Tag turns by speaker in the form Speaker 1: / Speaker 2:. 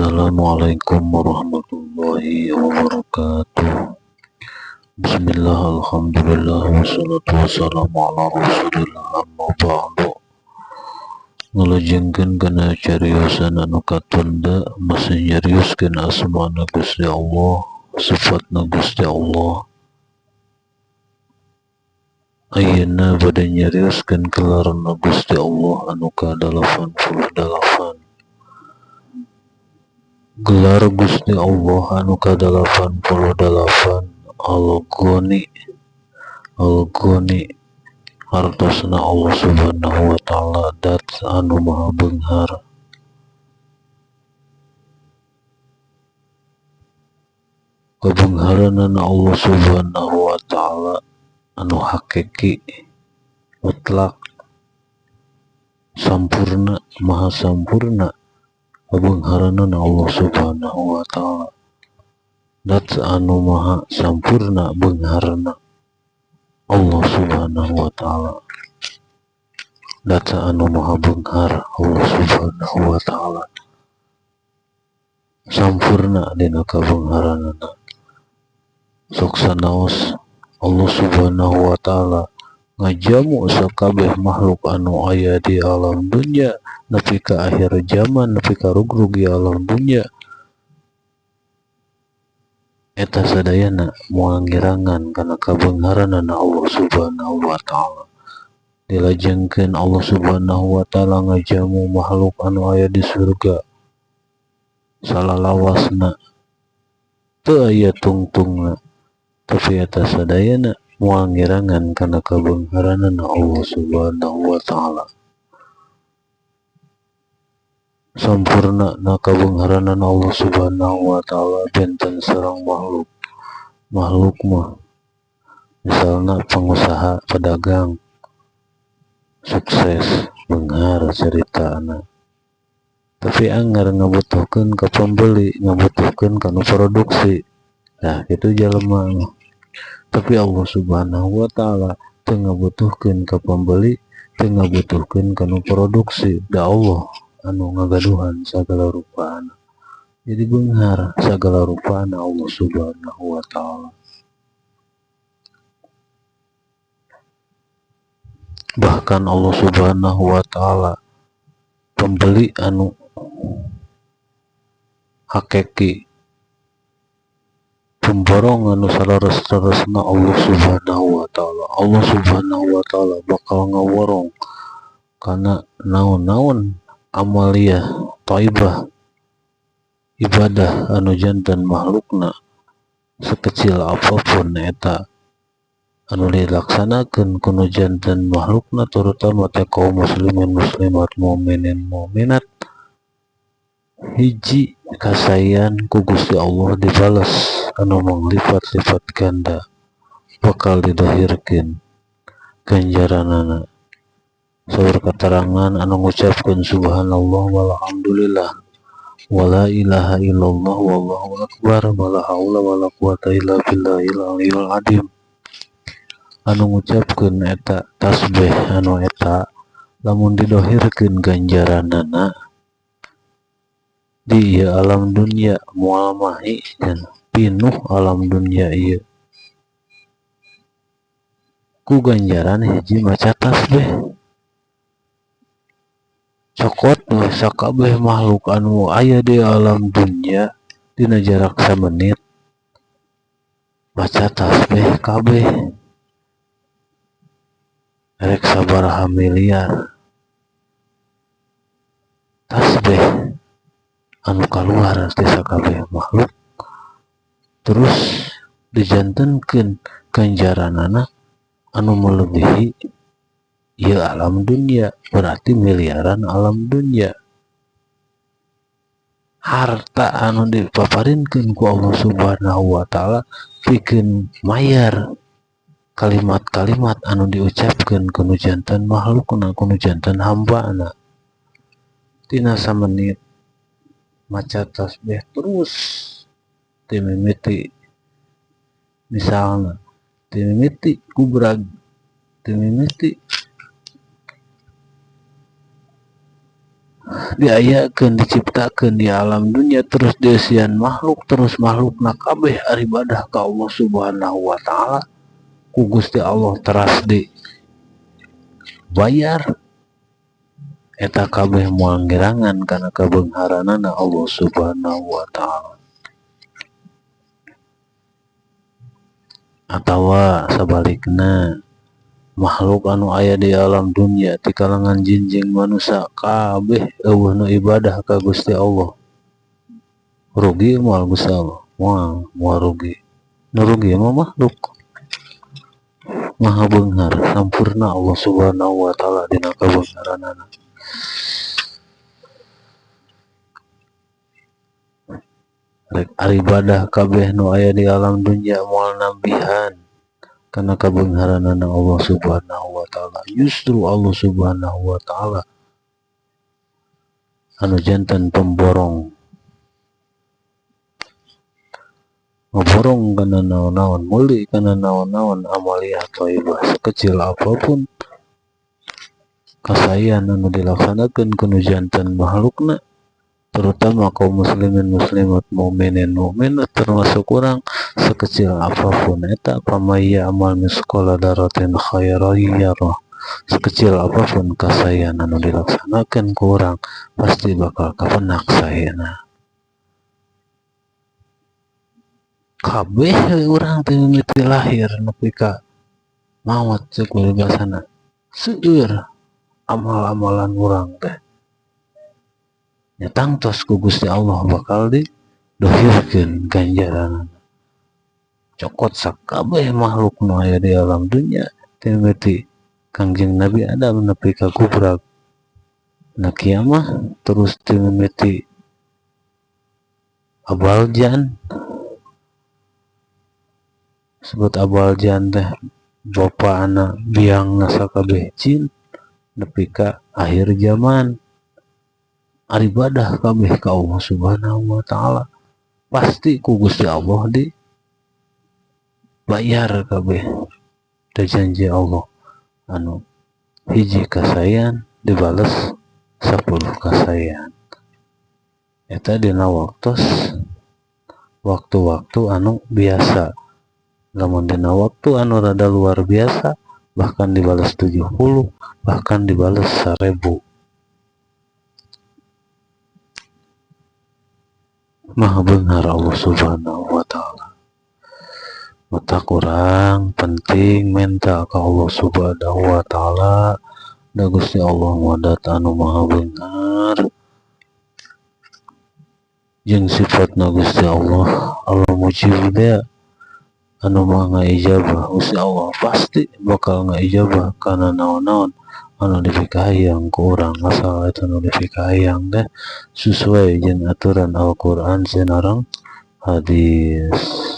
Speaker 1: Assalamualaikum warahmatullahi wabarakatuh. Bismillah, alhamdulillah, wassalatu wassalamu ala rasulillah, amma ba'du. Ngelajengkeun kana cariosan anu katunda masih nyarioskeun asmana Gusti Allah, sifatna Gusti Allah. Ayeuna bade nyarioskeun gelarna Gusti Allah anu ka-88. Gelar Gusti Allah anu ka-88 Al-Ghani. Al-Ghani artosna Allah Subhanahu wa taala dat anu maha beunghar. Kabeungharanna Allah Subhanahu wa taala anu hakiki, mutlak, sampurna, maha sampurna. Kabeungharanna Allah Subhanahu wa taala dat anu maha sampurna beungharna. Allah Subhanahu wa taala dat anu maha beunghar. Allah Subhanahu wa taala sampurna dina kabeungharanna. Sok sanaos Allah Subhanahu wa taala ngajamu sakabeh makhluk anu aya di alam dunya nepi ka akhir zaman, nepi ka rugi alam dunya, eta sadayana moal ngirangan kana kabeungharanna Allah Subhanahu wa taala. Dilajengkeun Allah Subhanahu wa taala ngajamu makhluk anu aya di surga salalawasna teu aya tungtungna, tapi eta sadayana moal ngirangan kana kabeungharanna Allah Subhanahu wa taala. Sampurna na kabeungharanna Allah Subhanahu wa taala benten sareng makhluk. Makhluk mah misalna pengusaha, pedagang, sukses, beunghar caritana. Tapi anggar ngabutuhkeun ka pembeli, ngabutuhkeun kana produksi. Nah, kitu jelema. Tapi Allah Subhanahu wa taala teu ngabutuhkeun ka pembeli, teu ngabutuhkeun kana produksi. Da Allah anu ngagaduhan sagala rupana. Jadi beunghar sagala rupana Allah Subhanahu wa taala. Bahkan Allah Subhanahu wa taala pembeli anu hakiki, pemborong anu salares-laresna Allah Subhanahu wa taala. Allah Subhanahu wa taala bakal ngaworong kana naon-naon amaliyah thaibah ibadah anu janten makhlukna sekecil apapun eta anu dilaksanakeun ku nu janten makhlukna, terutama teh kaum muslimin muslimat, mukminin mukminat, hiji kasayan ku Gusti Allah dibales anu manglipat-lipat ganda, bakal didahirkeun ganjaranana. Saur keterangan anu ngucapkeun subhanallah walhamdulillah wala ilaha illallah wallahu akbar wala haula wala quwata illa billahil aliyil azim. Anu ngucapkeun eta tasbih anu eta lamun didahirkeun ganjaranana di ieu alam dunya moal mahi dan pinuh alam dunya ieu ku ganjaran hiji maca tasbih. Cokot we sakabeh makhluk anu aya di alam dunya dina jarak samenit maca tasbih kabeh. Rek sabaraha miliar tasbih anu kaluar ti sakabeh makhluk, terus dijantenkeun ganjaranana anu melebihi ieu alam dunya, berarti miliaran alam dunya. Harta anu dipaparinkeun ku Allah Subhanahu wa taala pikeun mayar kalimat-kalimat anu diucapkeun ku nu janten makhlukna, ku nu janten hambana. Tina samenit maca tasbih terus teu mimiti, misalna teu mimiti kubrag, teu mimiti diayakeun diciptakeun di alam dunia terus dieusian makhluk terus makhlukna kabeh aribadah ka Allah Subhanahu wa taala ku Gusti Allah teras dibayar eta kabeh moal ngirangan kana kabeungharanana Allah Subhanahu wa taala. Atawa sabalikna makhluk anu aya di alam dunia ti kalangan jin jeung manusia kabeh eueuh nu ibadah ka Gusti Allah. Rugi moal Gusti Allah, moal rugi. Nu rugi mah makhluk. Maha beunghar sampurna Allah Subhanahu wa taala dina kabeungharanana. Rek aribadah kabeh nu aya di alam dunia moal nambihan kana kabeungharanana Allah Subhanahu wa taala. Justru Allah Subhanahu wa taala anu janten pemborong ngaborong kana naon-naon meuli kana naon-naon amaliyah thayyibah sekecil apapun kasayan anu dilaksanakeun ku nu janten makhlukna terutama kaum muslimin muslimat mukminin mukminat termasuk urang sekecil apapun eta pamaya amal misqala daratin khairan yarah sekecil apapun kasayan anu dilaksanakeun ku urang pasti bakal kapenak saena kabeh urang teh mimiti lahir nepi ka maot ceuk basana seueur amal-amalan urang teh nya tangtos ku Gusti Allah bakal didohirkeun ganjaran cokot sakabeh makhluk nu aya di alam dunia teh mimiti Kangjeng Nabi Adam nepi ka kubrak na kiamah terus teh mimiti abaljan sebut abaljan teh bapa anak biangna sakabeh jin nepi ka akhir zaman aribadah kabeh ka Allah Subhanahu wa taala pasti ku Gusti Allah dibayar kabeh da janji Allah anu hiji kasayan dibales 10 kasayan eta dina waktu-waktu anu biasa lamun dina waktu anu rada luar biasa bahkan dibales 70 bahkan dibales 1000 Maha beunghar Allah Subhanahu wa taala. Mata kurang penting minta ka Allah Subhanahu wa taala da Gusti Allah wadat anu maha beunghar jeung sifatna Gusti Allah mujib dia anu maha ngaijabah Gusti Allah pasti bakal ngaijabah kana naon-naon anu dipikahayang ku urang asal eta nu dipikahayang teh sesuai jeung aturan Al-Qur'an sareng hadis.